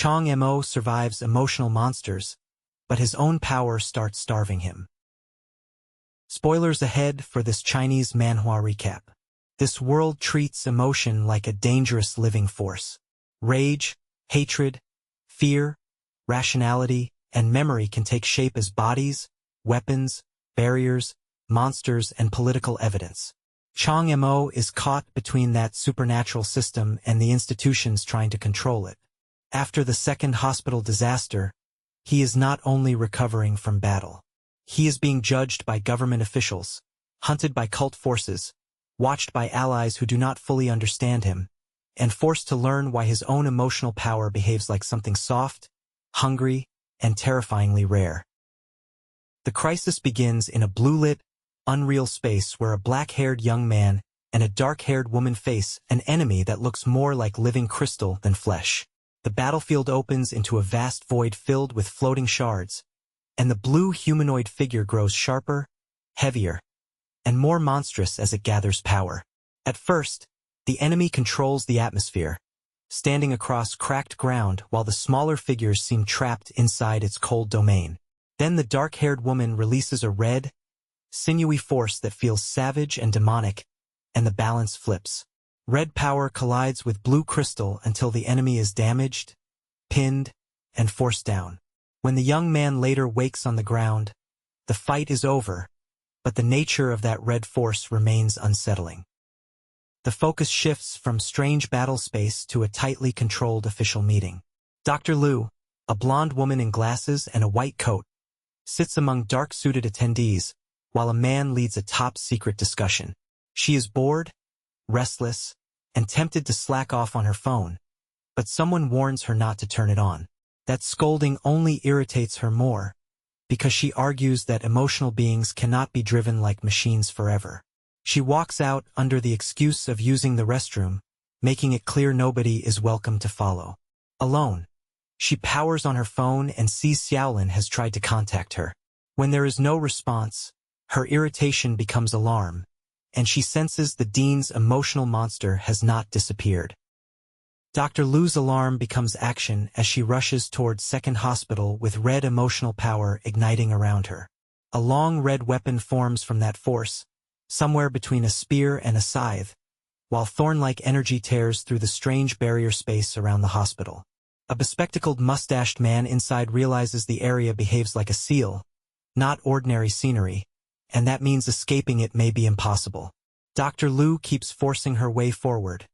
Chang Mo survives emotional monsters, but his own power starts starving him. Spoilers ahead for this Chinese manhua recap. This world treats emotion like a dangerous living force. Rage, hatred, fear, rationality, and memory can take shape as bodies, weapons, barriers, monsters, and political evidence. Chang Mo is caught between that supernatural system and the institutions trying to control it. After the second hospital disaster, he is not only recovering from battle. He is being judged by government officials, hunted by cult forces, watched by allies who do not fully understand him, and forced to learn why his own emotional power behaves like something soft, hungry, and terrifyingly rare. The crisis begins in a blue-lit, unreal space where a black-haired young man and a dark-haired woman face an enemy that looks more like living crystal than flesh. The battlefield opens into a vast void filled with floating shards, and the blue humanoid figure grows sharper, heavier, and more monstrous as it gathers power. At first, the enemy controls the atmosphere, standing across cracked ground while the smaller figures seem trapped inside its cold domain. Then the dark-haired woman releases a red, sinewy force that feels savage and demonic, and the balance flips. Red power collides with blue crystal until the enemy is damaged, pinned, and forced down. When the young man later wakes on the ground, the fight is over, but the nature of that red force remains unsettling. The focus shifts from strange battle space to a tightly controlled official meeting. Dr. Liu, a blonde woman in glasses and a white coat, sits among dark-suited attendees, while a man leads a top-secret discussion. She is bored, restless, and tempted to slack off on her phone, but someone warns her not to turn it on. That scolding only irritates her more, because she argues that emotional beings cannot be driven like machines forever. She walks out under the excuse of using the restroom, making it clear nobody is welcome to follow. Alone, she powers on her phone and sees Xiaolin has tried to contact her. When there is no response, her irritation becomes alarm, and she senses the dean's emotional monster has not disappeared. Dr. Liu's alarm becomes action as she rushes towards second hospital with red emotional power igniting around her. A long red weapon forms from that force, somewhere between a spear and a scythe, while thorn-like energy tears through the strange barrier space around the hospital. A bespectacled mustached man inside realizes the area behaves like a seal, not ordinary scenery, and that means escaping it may be impossible. Dr. Liu keeps forcing her way forward,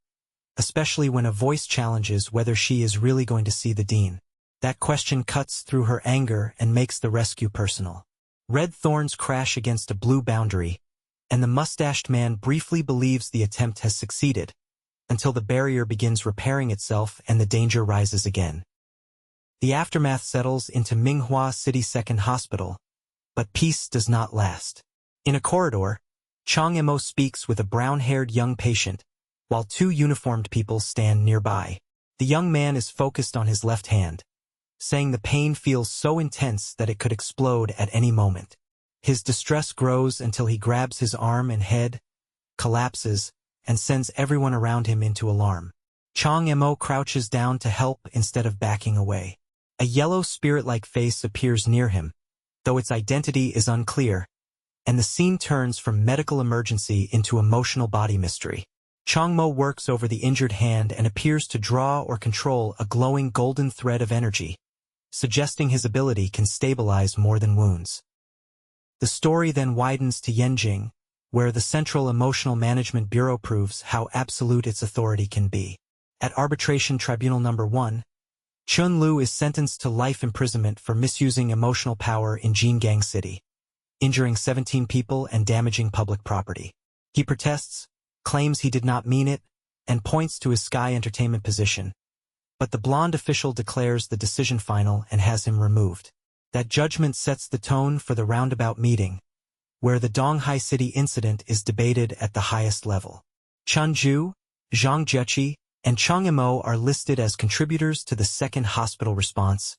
especially when a voice challenges whether she is really going to see the dean. That question cuts through her anger and makes the rescue personal. Red thorns crash against a blue boundary, and the mustached man briefly believes the attempt has succeeded, until the barrier begins repairing itself and the danger rises again. The aftermath settles into Minghua City Second Hospital, but peace does not last. In a corridor, Chang Mo speaks with a brown-haired young patient, while two uniformed people stand nearby. The young man is focused on his left hand, saying the pain feels so intense that it could explode at any moment. His distress grows until he grabs his arm and head, collapses, and sends everyone around him into alarm. Chang Mo crouches down to help instead of backing away. A yellow spirit-like face appears near him, though its identity is unclear, and the scene turns from medical emergency into emotional body mystery. Chang Mo works over the injured hand and appears to draw or control a glowing golden thread of energy, suggesting his ability can stabilize more than wounds. The story then widens to Yanjing, where the Central Emotional Management Bureau proves how absolute its authority can be. At Arbitration Tribunal No. 1, Chun Lu is sentenced to life imprisonment for misusing emotional power in Jiaqi City, injuring 17 people and damaging public property. He protests, claims he did not mean it, and points to his Sky Entertainment position, but the blonde official declares the decision final and has him removed. That judgment sets the tone for the roundabout meeting, where the Donghai City incident is debated at the highest level. Chen Ju, Zhang Jiaqi, and Chang Mo are listed as contributors to the second hospital response,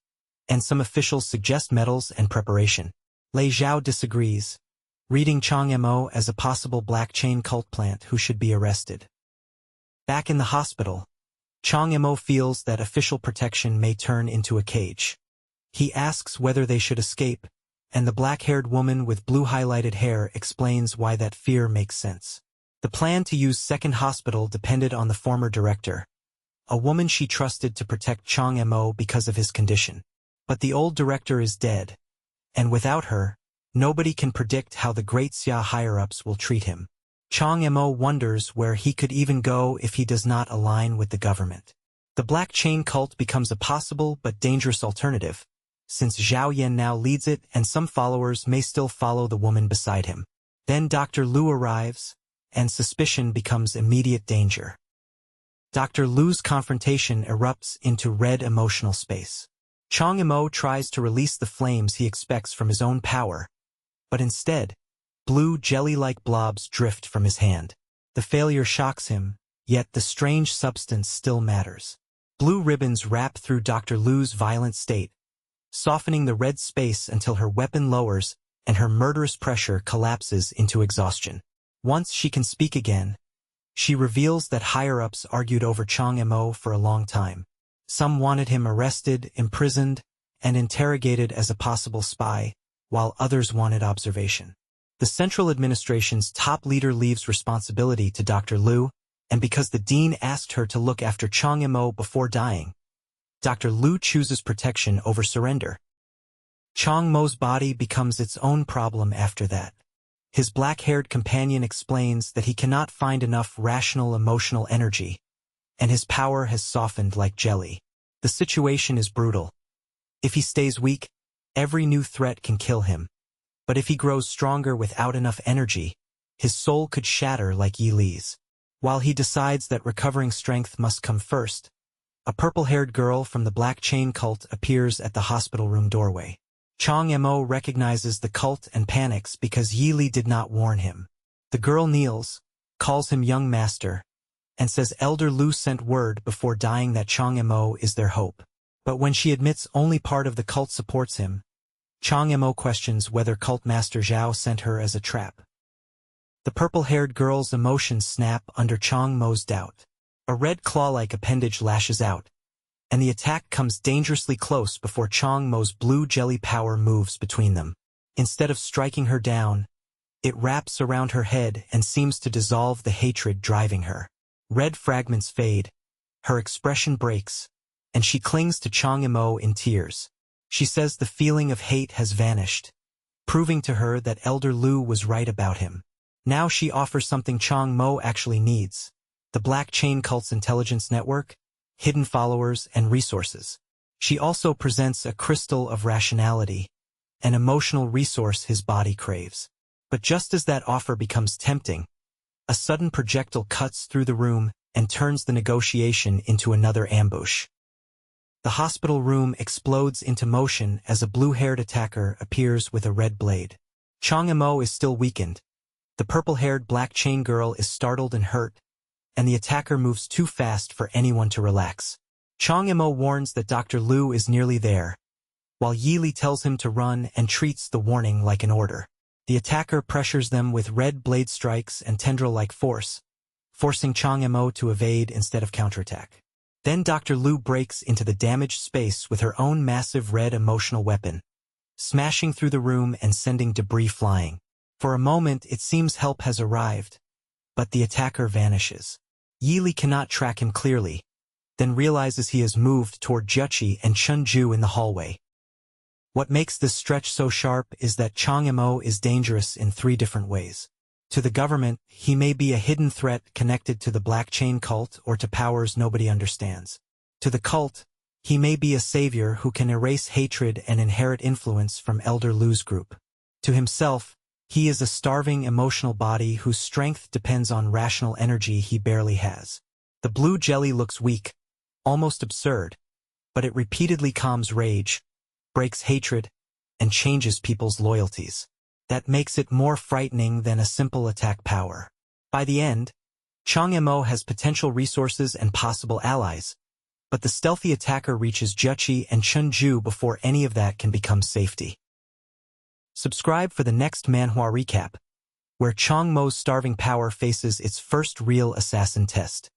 and some officials suggest medals and preparation. Lei Zhao disagrees, reading Chang Mo as a possible black chain cult plant who should be arrested. Back in the hospital, Chang Mo feels that official protection may turn into a cage. He asks whether they should escape, and the black-haired woman with blue-highlighted hair explains why that fear makes sense. The plan to use Second Hospital depended on the former director, a woman she trusted to protect Chang Mo because of his condition. But the old director is dead, and without her, nobody can predict how the great Xia higher-ups will treat him. Chang Mo wonders where he could even go if he does not align with the government. The Black Chain cult becomes a possible but dangerous alternative, since Zhao Yan now leads it and some followers may still follow the woman beside him. Then Dr. Lu arrives, and suspicion becomes immediate danger. Dr. Lu's confrontation erupts into red emotional space. Chang Mo tries to release the flames he expects from his own power, but instead, blue jelly-like blobs drift from his hand. The failure shocks him, yet the strange substance still matters. Blue ribbons wrap through Dr. Lu's violent state, softening the red space until her weapon lowers and her murderous pressure collapses into exhaustion. Once she can speak again, she reveals that higher-ups argued over Chang Mo for a long time. Some wanted him arrested, imprisoned, and interrogated as a possible spy, while others wanted observation. The central administration's top leader leaves responsibility to Dr. Lu, and because the dean asked her to look after Chang Mo before dying, Dr. Lu chooses protection over surrender. Chang Mo's body becomes its own problem after that. His black-haired companion explains that he cannot find enough rational emotional energy, and his power has softened like jelly. The situation is brutal. If he stays weak, every new threat can kill him. But if he grows stronger without enough energy, his soul could shatter like Yi Li's. While he decides that recovering strength must come first, a purple-haired girl from the Black Chain cult appears at the hospital room doorway. Chang Mo recognizes the cult and panics because Yi Li did not warn him. The girl kneels, calls him young master, and says Elder Lu sent word before dying that Chang Mo is their hope. But when she admits only part of the cult supports him, Chang Mo questions whether cult master Zhao sent her as a trap. The purple-haired girl's emotions snap under Chang Mo's doubt. A red claw-like appendage lashes out, and the attack comes dangerously close before Chang Mo's blue jelly power moves between them. Instead of striking her down, it wraps around her head and seems to dissolve the hatred driving her. Red fragments fade, her expression breaks, and she clings to Chang Mo in tears. She says the feeling of hate has vanished, proving to her that Elder Lu was right about him. Now she offers something Chang Mo actually needs: the Black Chain cult's intelligence network, hidden followers, and resources. She also presents a crystal of rationality, an emotional resource his body craves. But just as that offer becomes tempting, a sudden projectile cuts through the room and turns the negotiation into another ambush. The hospital room explodes into motion as a blue-haired attacker appears with a red blade. Chang Mo is still weakened. The purple-haired Black Chain girl is startled and hurt, and the attacker moves too fast for anyone to relax. Chang Mo warns that Dr. Lu is nearly there, while Yi Li tells him to run and treats the warning like an order. The attacker pressures them with red blade strikes and tendril-like force, forcing Chang Mo to evade instead of counterattack. Then Dr. Lu breaks into the damaged space with her own massive red emotional weapon, smashing through the room and sending debris flying. For a moment it seems help has arrived, but the attacker vanishes. Yi Li cannot track him clearly, then realizes he has moved toward Jiaqi and Chen Ju in the hallway. What makes this stretch so sharp is that Chang Mo is dangerous in 3 different ways. To the government, he may be a hidden threat connected to the Black Chain cult or to powers nobody understands. To the cult, he may be a savior who can erase hatred and inherit influence from Elder Lu's group. To himself, he is a starving emotional body whose strength depends on rational energy he barely has. The blue jelly looks weak, almost absurd, but it repeatedly calms rage, breaks hatred, and changes people's loyalties. That makes it more frightening than a simple attack power. By the end, Chang Mo has potential resources and possible allies, but the stealthy attacker reaches Jiaqi and Chen Ju before any of that can become safety. Subscribe for the next manhua recap, where Chang Mo's starving power faces its first real assassin test.